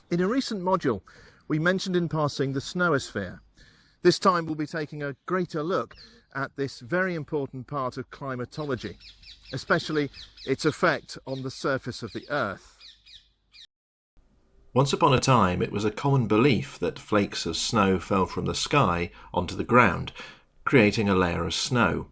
In a recent module, we mentioned in passing the Snowosphere. This time we'll be taking a greater look at this very important part of climatology, especially its effect on the surface of the Earth. Once upon a time, it was a common belief that flakes of snow fell from the sky onto the ground, creating a layer of snow.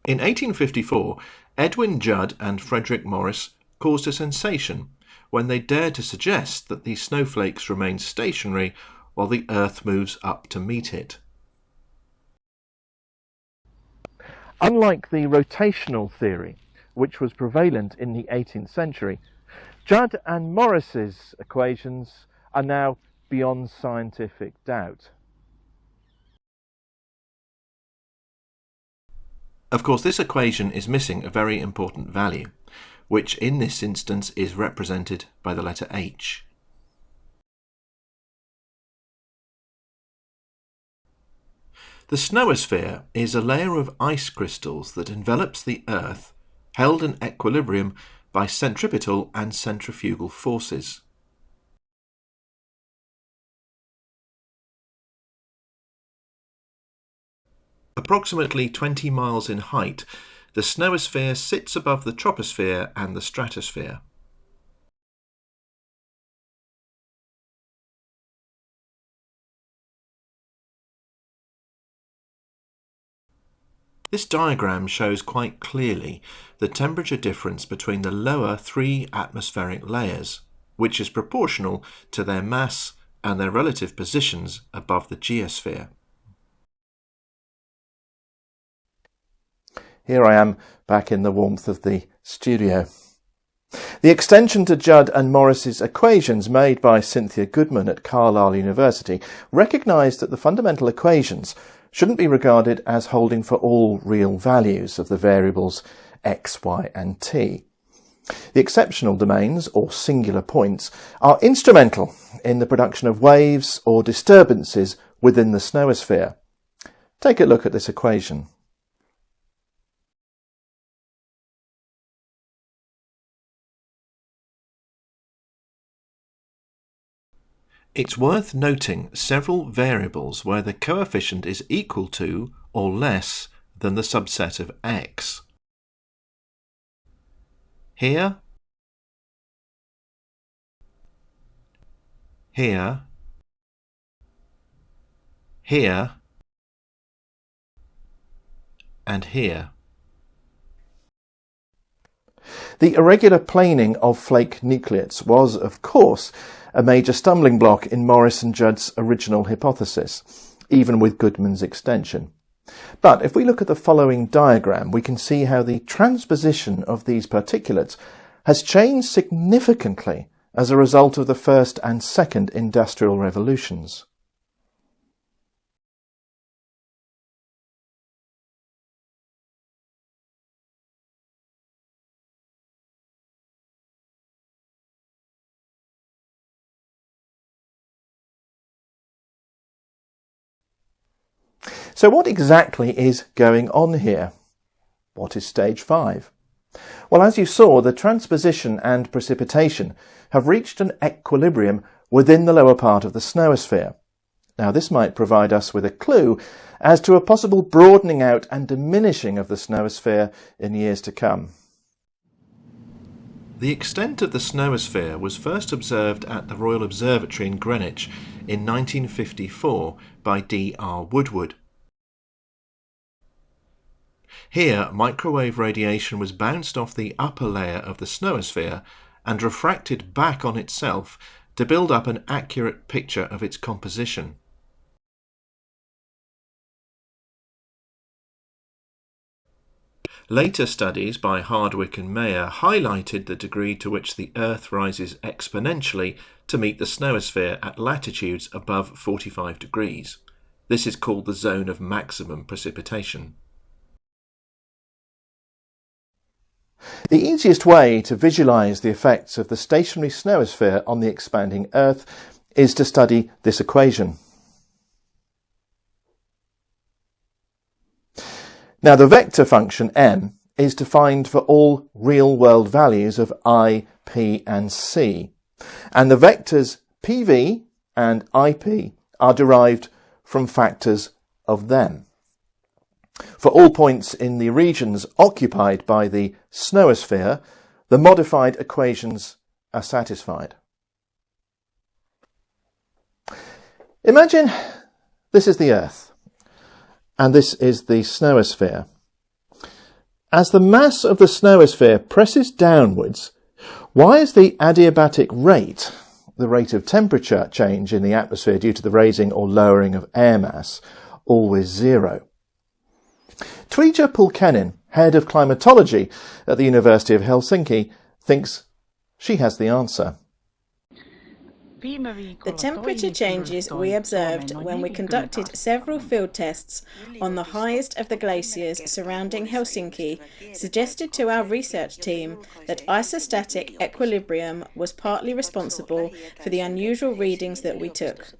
In 1854, Edwin Judd and Frederick Morris caused a sensation when they dared to suggest that these snowflakes remain stationary while the Earth moves up to meet it. Unlike the rotational theory, which was prevalent in the 18th century, Judd and Morris's equations are now beyond scientific doubt. Of course, this equation is missing a very important value, which in this instance is represented by the letter H. The Snowosphere is a layer of ice crystals that envelops the Earth, held in equilibrium by centripetal and centrifugal forces. Approximately 20 miles in height, the Snowosphere sits above the troposphere and the stratosphere. This diagram shows quite clearly the temperature difference between the lower 3 atmospheric layers, which is proportional to their mass and their relative positions above the geosphere. Here I am back in the warmth of the studio. The extension to Judd and Morris's equations made by Cynthia Goodman at Carlisle University recognised that the fundamental equations shouldn't be regarded as holding for all real values of the variables x, y and t. The exceptional domains, or singular points, are instrumental in the production of waves or disturbances within the Snowosphere. Take a look at this equation. It's worth noting several variables where the coefficient is equal to or less than the subset of x. Here, here, here, and here. The irregular planing of flake nucleates was, of course, a major stumbling block in Morris and Judd's original hypothesis, even with Goodman's extension. But if we look at the following diagram, we can see how the transposition of these particulates has changed significantly as a result of the first and second industrial revolutions. So what exactly is going on here? What is stage 5? Well, as you saw, the transposition and precipitation have reached an equilibrium within the lower part of the Snowosphere. Now, this might provide us with a clue as to a possible broadening out and diminishing of the Snowosphere in years to come. The extent of the Snowosphere was first observed at the Royal Observatory in Greenwich in 1954 by D.R. Woodward. Here, microwave radiation was bounced off the upper layer of the Snowosphere and refracted back on itself to build up an accurate picture of its composition. Later studies by Hardwick and Mayer highlighted the degree to which the Earth rises exponentially to meet the Snowosphere at latitudes above 45 degrees. This is called the zone of maximum precipitation. The easiest way to visualise the effects of the stationary Snowosphere on the expanding Earth is to study this equation. Now, the vector function m is defined for all real-world values of I, P and C, and the vectors PV and IP are derived from factors of them. For all points in the regions occupied by the Snowosphere, the modified equations are satisfied. Imagine this is the Earth, and this is the Snowosphere. As the mass of the Snowosphere presses downwards, why is the adiabatic rate, the rate of temperature change in the atmosphere due to the raising or lowering of air mass, always zero? Tuija Pulkennin, head of climatology at the University of Helsinki, thinks she has the answer. The temperature changes we observed when we conducted several field tests on the highest of the glaciers surrounding Helsinki suggested to our research team that isostatic equilibrium was partly responsible for the unusual readings that we took.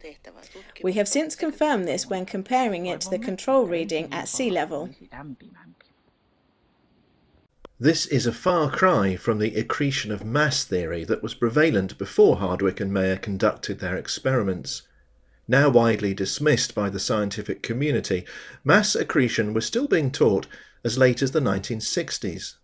We have since confirmed this when comparing it to the control reading at sea level. This is a far cry from the accretion of mass theory that was prevalent before Hardwick and Mayer conducted their experiments. Now widely dismissed by the scientific community, mass accretion was still being taught as late as the 1960s.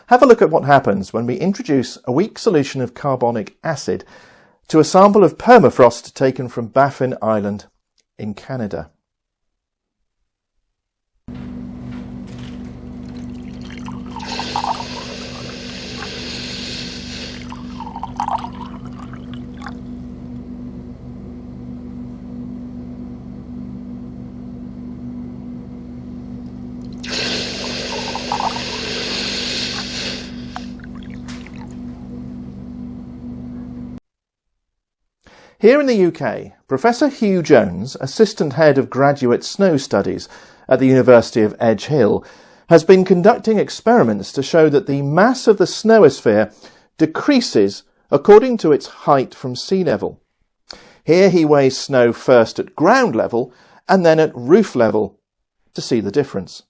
Have a look at what happens when we introduce a weak solution of carbonic acid to a sample of permafrost taken from Baffin Island in Canada. Here in the UK, Professor Hugh Jones, Assistant Head of Graduate Snow Studies at the University of Edge Hill, has been conducting experiments to show that the mass of the Snowosphere decreases according to its height from sea level. Here he weighs snow first at ground level and then at roof level to see the difference.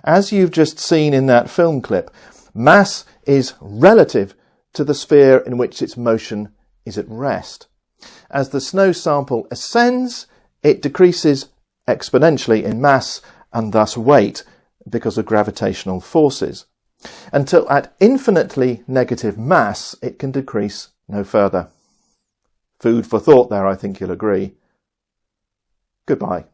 As you've just seen in that film clip, mass is relative to the sphere in which its motion is at rest. As the snow sample ascends, it decreases exponentially in mass and thus weight because of gravitational forces, until at infinitely negative mass it can decrease no further. Food for thought there, I think you'll agree. Goodbye.